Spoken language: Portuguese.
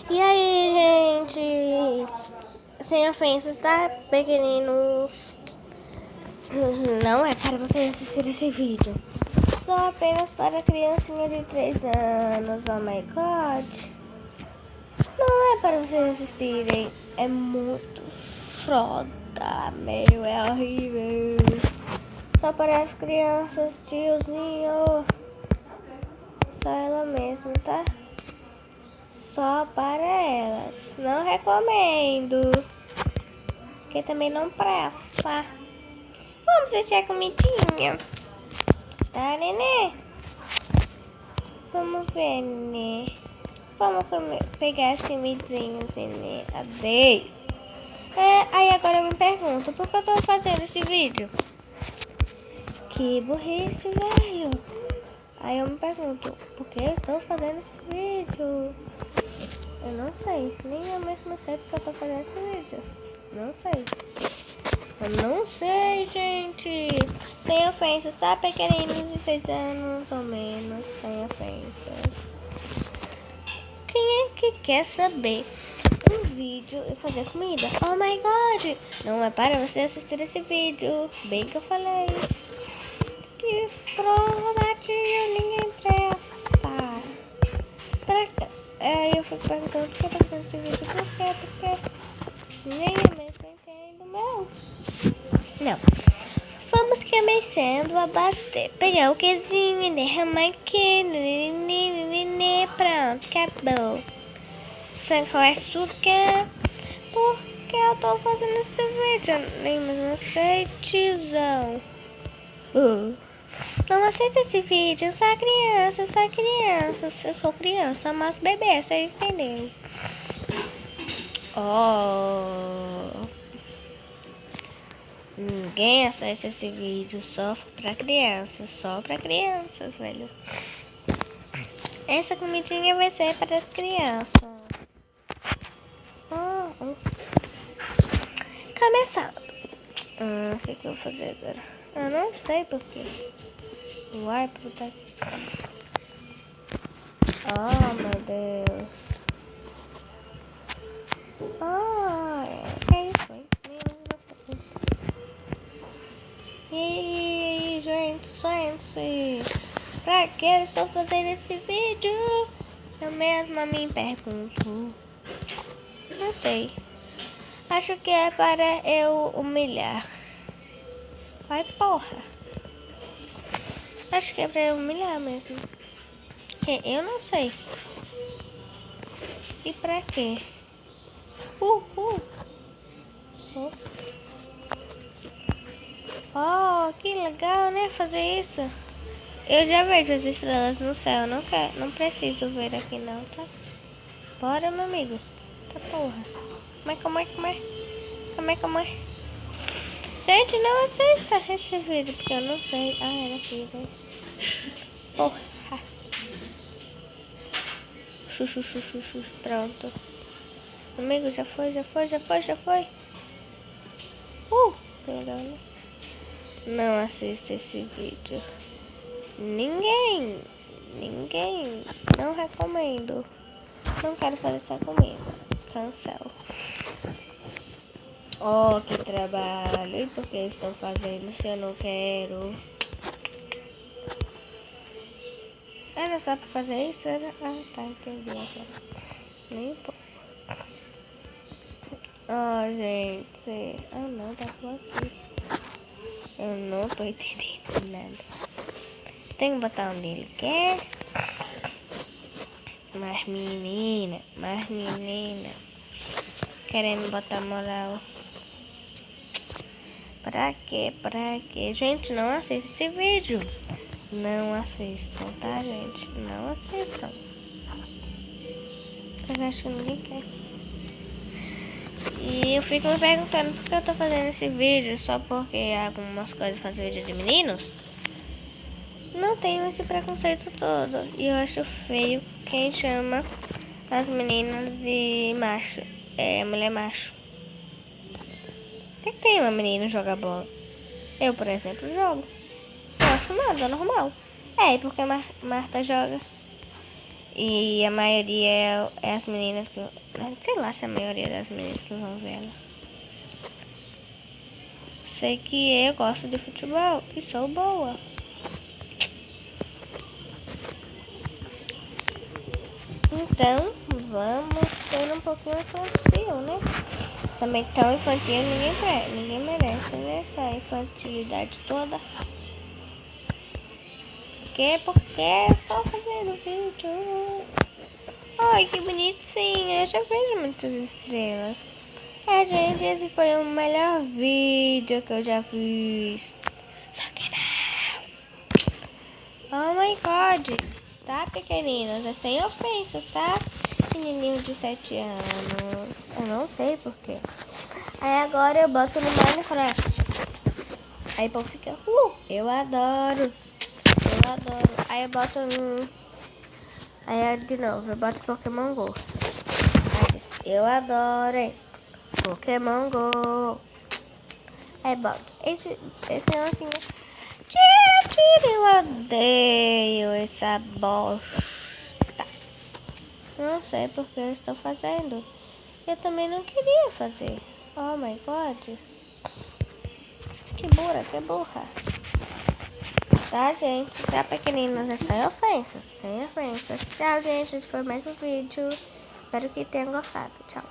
E aí, gente? Sem ofensas, tá, pequeninos? Não é para vocês assistirem esse vídeo. Só apenas para criancinha de 3 anos. Oh my god. Não é para vocês assistirem. É muito foda, meu. É horrível. Só para as crianças, tiozinho. Só ela mesmo, tá? Só para elas. Não recomendo. Porque também não presta. Vamos deixar a comidinha. Tá, nenê? Vamos ver, nenê. Vamos pegar as comidinhas, nenê. Adei. Aí agora eu me pergunto, por que eu tô fazendo esse vídeo? Que burrice, velho. Aí eu me pergunto, por que eu estou fazendo esse vídeo? Eu não sei, nem eu mesmo sei porque eu tô fazendo esse vídeo. Não sei. Eu não sei, gente. Sem ofensas, tá? Pequeninos de 6 anos ou menos. Sem ofensas. Quem é que quer saber um vídeo e fazer comida? Oh my god! Não é para você assistir esse vídeo. Bem que eu falei. Que formatinho, ninguém presta. Aí eu fico perguntando por que eu tô fazendo esse vídeo. Por quê? Nem eu mesmo entendo, meu. Não. Vamos começando a bater. Pegar o quezinho e derramar aqui. Pronto, acabou. Sem com açúcar. Por que eu tô fazendo esse vídeo? Nem mesmo sei, tiozão. Não aceita esse vídeo. Eu sou criança. Eu sou criança, mas bebê, você entendeu? Oh. Ninguém acessa esse vídeo, só pra crianças, velho. Essa comidinha vai ser para as crianças. Começando. O que eu vou fazer agora? Eu não sei porquê. Uai, puta. Oh, meu Deus. Que isso, hein? E aí, gente, pra que eu estou fazendo esse vídeo? Eu mesma me pergunto. Não sei. Acho que é para eu humilhar. Vai, porra. Acho que é para eu humilhar mesmo. Que eu não sei. E pra quê? Oh, que legal, né? Fazer isso. Eu já vejo as estrelas no céu. Não preciso ver aqui não, tá? Bora, meu amigo. Tá porra. Como é? Gente, não assista esse vídeo, porque eu não sei. Era aqui, né? Porra. Xuxu. Pronto. Amigo, já foi. Que legal, né? Não assista esse vídeo. Ninguém. Não recomendo. Não quero fazer essa comida. Cancel. Oh, que trabalho. E por que estão fazendo se eu não quero? Era só pra fazer isso? Ah, tá, entendi agora. Nem pô. Oh, gente. Ah, não, tá por aqui. Eu não tô entendendo nada. Tem que botar onde ele quer. Mas menina. Querendo botar moral. Pra quê? Gente, não assista esse vídeo. Não assistam, tá, gente? Não assistam. Porque eu acho que ninguém quer. E eu fico me perguntando por que eu tô fazendo esse vídeo. Só porque algumas coisas fazem vídeo de meninos. Não tenho esse preconceito todo. E eu acho feio quem chama as meninas de macho. Mulher macho. Por que tem uma menina jogar bola? Eu, por exemplo, jogo. Não acho nada normal. Porque Marta joga. E a maioria é as meninas que... Sei lá se a maioria das meninas que vão ver ela. Sei que eu gosto de futebol e sou boa. Então, vamos ser um pouquinho infantil, né? Também tão infantil ninguém merece, né? Essa infantilidade toda. Porque estou fazendo vídeo. Ai, que bonitinho. Eu já vejo muitas estrelas. É, gente, esse foi o melhor vídeo que eu já fiz. Só que não. Oh my god. Tá, pequeninos? É sem ofensas, tá? Menininho de 7 anos. Eu não sei porquê. Aí agora eu boto no Minecraft. Aí o povo fica, eu adoro. Eu adoro. Aí eu boto no... Aí de novo, eu boto Pokémon Go. Aí diz, eu adoro, hein? Pokémon Go. Aí boto, esse negocinho. Tira, eu odeio essa bosta. Não sei porque eu estou fazendo. Eu também não queria fazer. Oh my god. Que burra. Tá, gente? Tá, pequeninos? É sem ofensas. Sem ofensas. Tchau, gente. Esse foi mais um vídeo. Espero que tenham gostado. Tchau.